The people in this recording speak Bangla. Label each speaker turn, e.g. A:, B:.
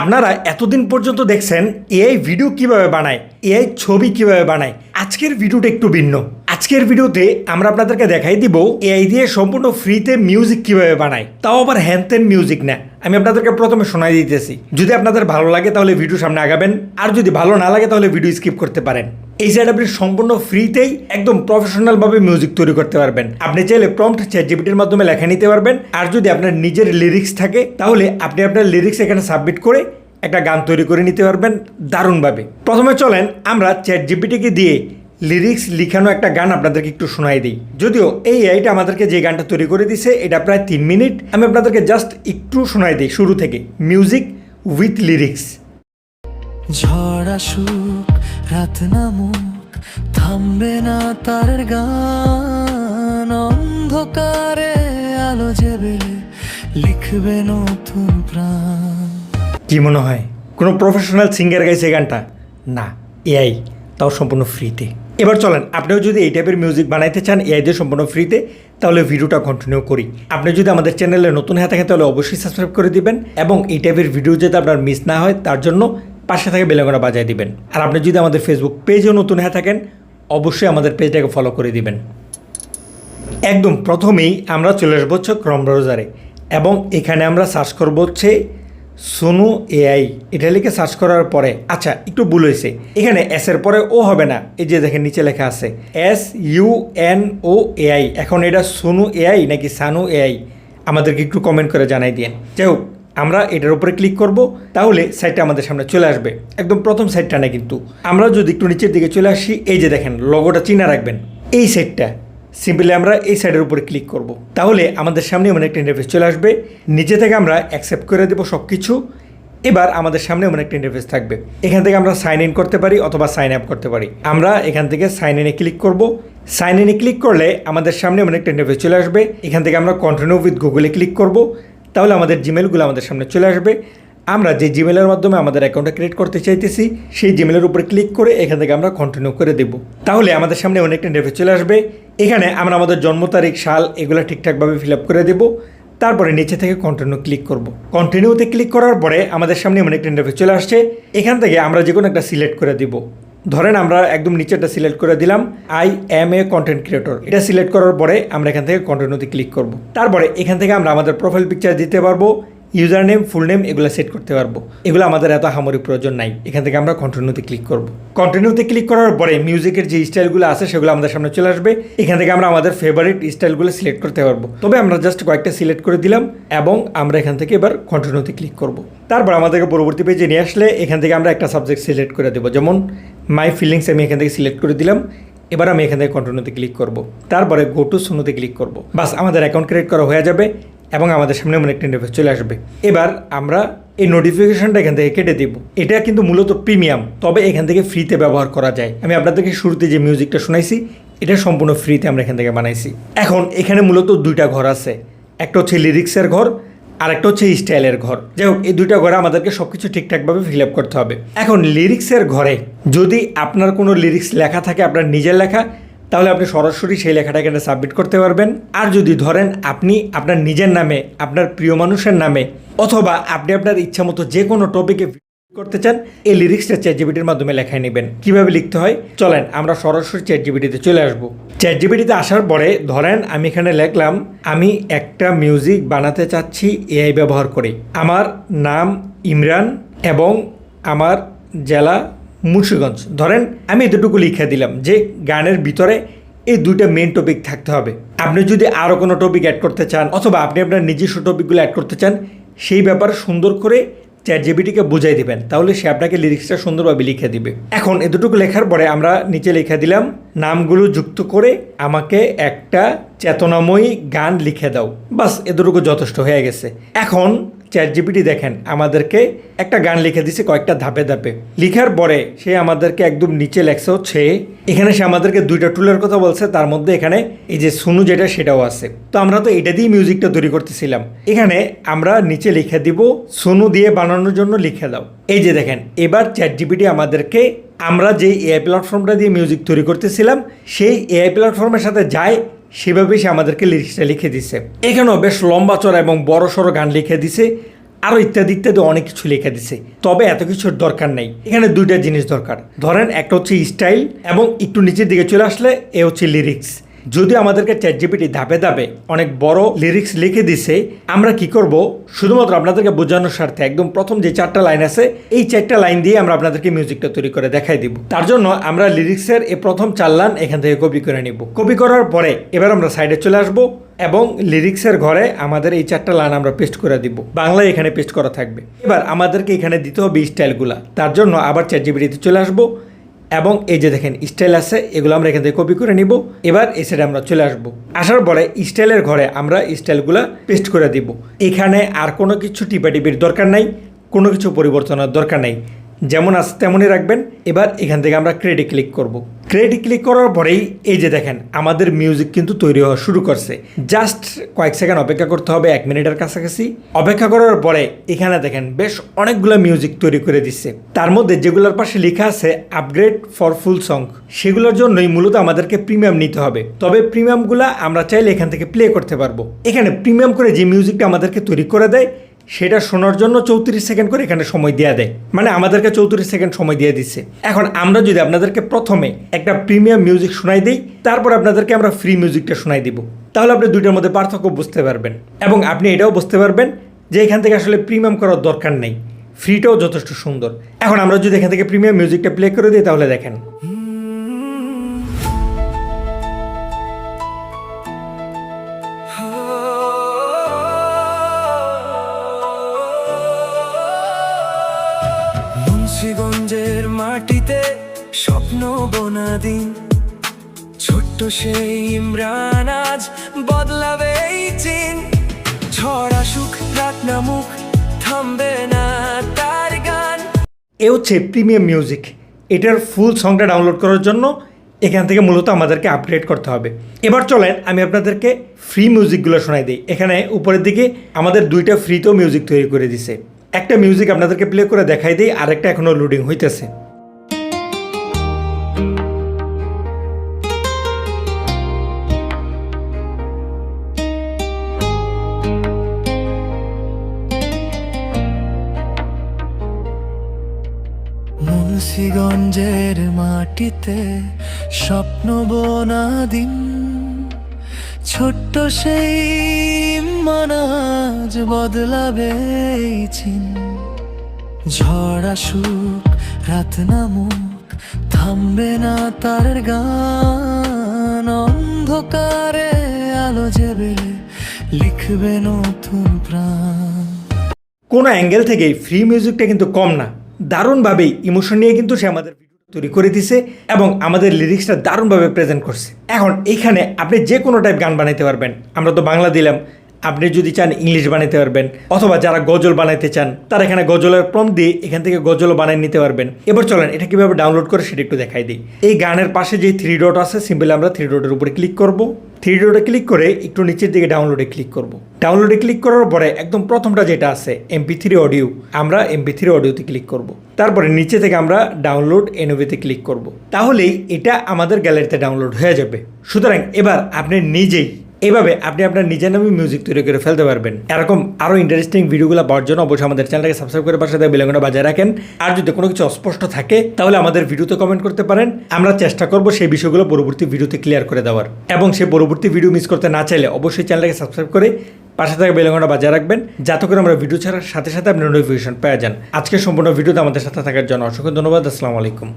A: আপনারা এতদিন পর্যন্ত দেখছেন এআই ভিডিও কিভাবে বানায়, এআই ছবি কিভাবে বানায়। আজকের ভিডিওটা একটু ভিন্ন। আজকের ভিডিওতে আমরা আপনাদেরকে দেখাই দিব এআই দিয়ে সম্পূর্ণ ফ্রিতে মিউজিক কিভাবে বানায়, তাও আবার হ্যান্ডতেন মিউজিক না। আমি আপনাদেরকে প্রথমে শোনাই দিতেছি, যদি আপনাদের ভালো লাগে তাহলে ভিডিও সামনে আগাবেন, আর যদি ভালো না লাগে তাহলে ভিডিও স্কিপ করতে পারেন। এই সাইড আপনি সম্পূর্ণ ফ্রিতেই একদম প্রফেশনাল ভাবে মিউজিক তৈরি করতে পারবেন। আপনি চাইলে প্রম্পট চ্যাটজিপিটির মাধ্যমে লেখা নিতে পারবেন, আর যদি আপনার নিজের লিরিক্স থাকে তাহলে আপনি আপনার লিরিক্স এখানে সাবমিট করে একটা গান তৈরি করে নিতে পারবেন দারুণভাবে। প্রথমে চলেন আমরা চ্যাটজিপিটিকে দিয়ে লিরিক্স লিখানো একটা গান আপনাদেরকে একটু শোনাই দিই। যদিও এই এআইটা আমাদেরকে যে গানটা তৈরি করে দিছে এটা প্রায় 3 মিনিট। আমি আপনাদেরকে জাস্ট একটু শোনাই দিই শুরু থেকে, মিউজিক উইথ লিরিক্স।
B: ঝড় আসুক রাত নামুক থামবে না তার গান, অন্ধকারে আলো জেবে লিখবে নতুন প্রাণ।
A: কি মনে হয় কোনো প্রফেশনাল সিঙ্গার গাইছে এই গানটা? না, এআই, তাও সম্পূর্ণ ফ্রিতে। এবার চলেন আপনিও যদি এই টাইপের মিউজিক বানাইতে চান এআই দিয়ে সম্পূর্ণ ফ্রিতে, তাহলে ভিডিওটা কন্টিনিউ করি। আপনি যদি আমাদের চ্যানেলে নতুন হয়ে থাকেন তাহলে অবশ্যই সাবস্ক্রাইব করে দিবেন, এবং এই টাইপের ভিডিও যাতে আপনার মিস না হয় তার জন্য পাশে থেকে বেল আইকনটা বাজিয়ে দিবেন। আর আপনি যদি আমাদের ফেসবুক পেজেও নতুন হয়ে থাকেন অবশ্যই আমাদের পেজটাকে ফলো করে দিবেন। একদম প্রথমেই আমরা চলে আসবো হচ্ছে ক্রোম ব্রাউজারে, এবং এখানে আমরা সার্চ করবো হচ্ছে সোনু এআই। এটা লিখে সার্চ করার পরে আচ্ছা একটু ভুল হয়েছে, এখানে এস এর পরে ও হবে না, এই যে দেখেন নিচে লেখা আছে SUNO AI। এখন এটা সোনু এআই নাকি সানু এআই আমাদেরকে একটু কমেন্ট করে জানাই দিন। যাই হোক, আমরা এটার উপরে ক্লিক করব, তাহলে সাইটটা আমাদের সামনে চলে আসবে। একদম প্রথম সাইটটা না কিন্তু, আমরা যদি একটু নিচের দিকে চলে আসি, এই যে দেখেন লোগোটা চিনা রাখবেন, এই সাইটটা সিম্পলি আমরা এই সাইডের উপরে ক্লিক করব, তাহলে আমাদের সামনে এমন একটা ইন্টারফেস চলে আসবে। নিচে থেকে আমরা অ্যাকসেপ্ট করে দেবো সব কিছু। এবার আমাদের সামনে এমন একটা ইন্টারফেস থাকবে, এখান থেকে আমরা সাইন ইন করতে পারি অথবা সাইন আপ করতে পারি। আমরা এখান থেকে সাইন ইনে ক্লিক করব। সাইন ইনে ক্লিক করলে আমাদের সামনে এমন একটা ইন্টারফেস চলে আসবে। এখান থেকে আমরা কন্টিনিউ উইথ গুগলে ক্লিক করব, তাহলে আমাদের জিমেলগুলো আমাদের সামনে চলে আসবে। আমরা যে জিমেলের মাধ্যমে আমাদের অ্যাকাউন্টটা ক্রিয়েট করতে চাইতেছি সেই জিমেলের উপরে ক্লিক করে এখান থেকে আমরা কন্টিনিউ করে দেব, তাহলে আমাদের সামনে অনেকটা ইন্টারফেস চলে আসবে। এখানে আমরা আমাদের জন্ম তারিখ, সাল এগুলো ঠিকঠাকভাবে ফিল আপ করে দেবো। তারপরে নিচে থেকে কন্টিনিউ ক্লিক করব। কন্টিনিউতে ক্লিক করার পরে আমাদের সামনে অনেকটা ইন্টারফেস চলে আসছে। এখান থেকে আমরা যে কোনো একটা সিলেক্ট করে দিব। ধরেন আমরা একদম নিচেরটা সিলেক্ট করে দিলাম, I am a content creator. এটা সিলেক্ট করার পরে আমরা এখান থেকে কন্টিনিউতে ক্লিক করব। তারপরে এখান থেকে আমরা আমাদের প্রোফাইল পিকচার দিতে পারবো, ইউজার নেম, ফুল নেম এগুলো সেট করতে পারবো। এগুলো আমাদের এত হামারি প্রয়োজন নাই। এখান থেকে আমরা কন্টিনিউতে ক্লিক করব। কন্টিনিউতে ক্লিক করার পরে মিউজিকের যে স্টাইলগুলো আছে সেগুলো আমাদের সামনে চলে আসবে। এখান থেকে আমরা আমাদের ফেভারিট স্টাইলগুলো সিলেক্ট করতে পারবো। তবে আমরা জাস্ট কয়েকটা সিলেক্ট করে দিলাম, এবং আমরা এখান থেকে এবার কন্টিনিউতে ক্লিক করব। তারপর আমাদেরকে পরবর্তী পেজে নিয়ে আসলে এখান থেকে আমরা একটা সাবজেক্ট সিলেক্ট করে দেবো, যেমন মাই ফিলিংস আমি এখান থেকে সিলেক্ট করে দিলাম। এবার আমি এখান থেকে কন্টিনিউতে ক্লিক করব। তারপরে গো টু সোনুতে ক্লিক করব। বাস আমাদের অ্যাকাউন্ট ক্রিয়েট করা হয়ে যাবে, এবং আমাদের সামনে এমন একটা ইন্টারফেস চলে আসবে। এবার আমরা এই নোটিফিকেশনটা এখান থেকে কেটে দেব। এটা কিন্তু মূলত প্রিমিয়াম, তবে এখান থেকে ফ্রিতে ব্যবহার করা যায়। আমি আপনাদেরকে শুরুতে যে মিউজিকটা শোনাইছি এটা সম্পূর্ণ ফ্রিতে আমরা এখান থেকে বানাইছি। এখন এখানে মূলত দুইটা ঘর আছে, একটা হচ্ছে লিরিক্সের ঘর আর একটা হচ্ছে স্টাইলের ঘর। যাই হোক, এই দুইটা ঘরে আমাদেরকে সব কিছু ঠিকঠাকভাবে ফিল আপ করতে হবে। এখন লিরিক্সের ঘরে যদি আপনার কোনো লিরিক্স লেখা থাকে, আপনার নিজের লেখা, তাহলে আপনি সরাসরি সেই লেখাটা এখানে সাবমিট করতে পারবেন। আর যদি ধরেন আপনি আপনার নিজের নামে, আপনার প্রিয় মানুষের নামে, অথবা আপনি আপনার ইচ্ছা মতো যে কোনো টপিকে করতে চান, এই লিরিক্সটা চ্যাটজিপিটির মাধ্যমে লেখায় নেবেন। কিভাবে লিখতে হয় চলেন আমরা সরাসরি চ্যাটজিপিটিতে চলে আসবো। চ্যাটজিপিটিতে আসার পরে ধরেন আমি এখানে লিখলাম আমি একটা মিউজিক বানাতে চাচ্ছি এআই ব্যবহার করে। আমার নাম ইমরান এবং আমার জেলা মুন্সিগঞ্জ। ধরেন আমি এতটুকু লিখে দিলাম যে গানের ভিতরে এই দুইটা মেন টপিক থাকতে হবে। আপনি যদি আরও কোনো টপিক অ্যাড করতে চান, অথবা আপনি আপনার নিজস্ব টপিকগুলো অ্যাড করতে চান, সেই ব্যাপারে সুন্দর করে চ্যাটজিপিটিকে বুঝাই দিবেন, তাহলে সে আপনাকে লিরিক্সটা সুন্দরভাবে লিখে দিবে। এখন এতটুকু লেখার পরে আমরা নিচে লিখে দিলাম নামগুলো যুক্ত করে আমাকে একটা চেতনাময়ী গান লিখে দাও। বাস এতটুকু যথেষ্ট হয়ে গেছে। এখন চ্যাটজিপিটি দেখেন আমাদেরকে একটা গান লিখে দিছে কয়েকটা ধাপে ধাপে। লিখার পরে সে আমাদেরকে একদম নিচে লেখছে হচ্ছে, এখানে সে আমাদেরকে দুইটা টুলের কথা বলছে, তার মধ্যে এখানে এই যে সোনু যেটা সেটাও আছে। তো আমরা তো এটা দিয়ে মিউজিকটা তৈরি করতেছিলাম। এখানে আমরা নিচে লিখে দিব সোনু দিয়ে বানানোর জন্য লিখে দাও। এই যে দেখেন এবার চ্যাটজিপিটি আমাদেরকে আমরা যে এআই প্ল্যাটফর্মটা দিয়ে মিউজিক তৈরি করতেছিলাম সেই এআই প্ল্যাটফর্মের সাথে যায় সেভাবেই সে আমাদেরকে লিরিক্সটা লিখে দিছে। এখানেও বেশ লম্বা চড়া এবং বড় সড়ো গান লিখে দিছে। আরও ইত্যাদি ইত্যাদি অনেক কিছু লেখা দিছে। তবে এত কিছুর দরকার নেই, এখানে দুইটা জিনিস দরকার। ধরেন একটা হচ্ছে স্টাইল এবং একটু নিচের দিকে চলে আসলে এ হচ্ছে লিরিক্স। যদি আমাদেরকে চ্যাটজিপিটি ধাপে ধাপে অনেক বড় লিরিক্স লিখে দিছে, আমরা কি করব, শুধুমাত্র আপনাদেরকে বোঝানোর স্বার্থে একদম প্রথম যে 4টা লাইন আছে এই 4টা লাইন দিয়ে আমরা আপনাদেরকে মিউজিকটা তৈরি করে দেখাই দিব। তার জন্য আমরা লিরিক্সের এই প্রথম 4 লাইন এখান থেকে কপি করে নিব। কপি করার পরে এবার আমরা সাইডে চলে আসব এবং লিরিক্সের ঘরে আমাদের এই 4টা লাইন আমরা পেস্ট করে দিব, বাংলায় এখানে পেস্ট করা থাকবে। এবার আমাদেরকে এখানে দিতে হবে স্টাইলগুলা। তার জন্য আবার চ্যাটজিপিটিতে চলে আসবো এবং এই যে দেখেন স্টাইল আছে, এগুলো আমরা এখান থেকে কপি করে নিব। এবার এই সাইডে আমরা চলে আসব, আসার পরে স্টাইলের ঘরে আমরা স্টাইলগুলো পেস্ট করে দিব। এখানে আর কোনো কিছু টিপাটিপির দরকার নাই, কোনো কিছু পরিবর্তনের দরকার নাই, যেমন আছে তেমনই রাখবেন। এবার এখান থেকে আমরা ক্রিয়েটে ক্লিক করব। ক্রিয়েটে ক্লিক করার পরেই এই যে দেখেন আমাদের মিউজিক কিন্তু তৈরি হওয়া শুরু করছে। জাস্ট কয়েক সেকেন্ড অপেক্ষা করতে হবে, 1 মিনিটের কাছাকাছি। অপেক্ষা করার পরে এখানে দেখেন বেশ অনেকগুলো মিউজিক তৈরি করে দিচ্ছে। তার মধ্যে যেগুলোর পাশে লেখা আছে আপগ্রেড ফর ফুল সং, সেগুলোর জন্যই মূলত আমাদেরকে প্রিমিয়াম নিতে হবে। তবে প্রিমিয়ামগুলো আমরা চাইলে এখান থেকে প্লে করতে পারবো। এখানে প্রিমিয়াম করে যে মিউজিকটা আমাদেরকে তৈরি করে দেয় সেটা শোনার জন্য 34 সেকেন্ড করে এখানে সময় দেওয়া দেয়, মানে আমাদেরকে 34 সেকেন্ড সময় দিয়ে দিচ্ছে। এখন আমরা যদি আপনাদেরকে প্রথমে একটা প্রিমিয়াম মিউজিক শোনাই দিই, তারপর আপনাদেরকে আমরা ফ্রি মিউজিকটা শোনাই দিব, তাহলে আপনি দুইটার মধ্যে পার্থক্য বুঝতে পারবেন এবং আপনি এটাও বুঝতে পারবেন যে এখান থেকে আসলে প্রিমিয়াম করার দরকার নেই, ফ্রিটাও যথেষ্ট সুন্দর। এখন আমরা যদি এখান থেকে প্রিমিয়াম মিউজিকটা প্লে করে দিই তাহলে দেখেন
B: মুন্সিগঞ্জের মাটিতে স্বপ্ন বোনা দিন, ছোট্ট সেই ইমরান আজ বদলাবে এই চীন। ঝড় আসুক রাত নামুক থামবে না তার গান।
A: এ হচ্ছে প্রিমিয়াম মিউজিক। এটার ফুল সংটা ডাউনলোড করার জন্য এখান থেকে মূলত আমাদেরকে আপগ্রেড করতে হবে। এবার চলেন আমি আপনাদেরকে ফ্রি মিউজিকগুলো শোনাই দিই। এখানে উপরের দিকে আমাদের 2টা ফ্রিতেও মিউজিক তৈরি করে দিছে। একটা মিউজিক আপনাদেরকে প্লে করে দেখাই দিই, আরেকটা এখনো লোডিং হইতেছে।
B: মুন্সিগঞ্জের মাটিতে স্বপ্ন বোনা দিন, ছোট্ট সেই মানাজ বদলাবে এই চীন। ঝড় আসুক রাত নামুক থামবে না তার গান, অন্ধকারে আলো জেবেলে লিখবে নতুন প্রাণ।
A: কোনো অ্যাঙ্গেল থেকেই ফ্রি মিউজিকটা কিন্তু কম না, দারুণভাবেই ইমোশন নিয়ে কিন্তু সে আমাদের ভিডিও তৈরি করে দিছে এবং আমাদের লিরিক্সটা দারুণভাবে প্রেজেন্ট করছে। এখন এইখানে আপনি যে কোনো টাইপ গান বানাইতে পারবেন। আমরা তো বাংলা দিলাম, আপনি যদি চান ইংলিশ বানাইতে পারবেন, অথবা যারা গজল বানাইতে চান তারা এখানে গজলের প্রম্পট দিয়ে এখান থেকে গজলও বানিয়ে নিতে পারবেন। এবার চলেন এটা কীভাবে ডাউনলোড করে সেটা একটু দেখাই দিই। এই গানের পাশে যে 3 ডট আছে, সিম্পলি আমরা 3 ডটের উপরে ক্লিক করব। 3 ডটে ক্লিক করে একটু নিচের দিকে ডাউনলোডে ক্লিক করব। ডাউনলোডে ক্লিক করার পরে একদম প্রথমটা যেটা আছে MP3 অডিও, আমরা MP3 অডিওতে ক্লিক করব। তারপরে নিচে থেকে আমরা ডাউনলোড এনওভিতে ক্লিক করব। তাহলেই এটা আমাদের গ্যালারিতে ডাউনলোড হয়ে যাবে। সুতরাং এবার আপনি নিজেই এইভাবে আপনি আপনার নিজের নামে মিউজিক তৈরি করে ফেলতে পারবেন। এরকম আরও ইন্টারেস্টিং ভিডিওগুলো পাওয়ার জন্য অবশ্যই আমাদের চ্যানেলটাকে সাবস্ক্রাইব করে পাশে বেল আইকনটা বাজায় রাখেন। আর যদি কোনো কিছু অস্পষ্ট থাকে তাহলে আমাদের ভিডিওতে কমেন্ট করতে পারেন, আমরা চেষ্টা করব সেই বিষয়গুলো পরবর্তী ভিডিওতে ক্লিয়ার করে দেওয়ার। এবং সেই পরবর্তী ভিডিও মিস করতে না চাইলে অবশ্যই চ্যানেলটাকে সাবস্ক্রাইব করে পাশে থাকা বেল আইকনটা বাজায় রাখবেন, যাতে করে আমরা ভিডিও ছাড়ার সাথে সাথে আপনি নোটিফিকেশন পেয়ে যান। আজকে সম্পূর্ণ ভিডিওতে আমাদের সাথে থাকার জন্য অসংখ্য ধন্যবাদ। আসসালামু আলাইকুম।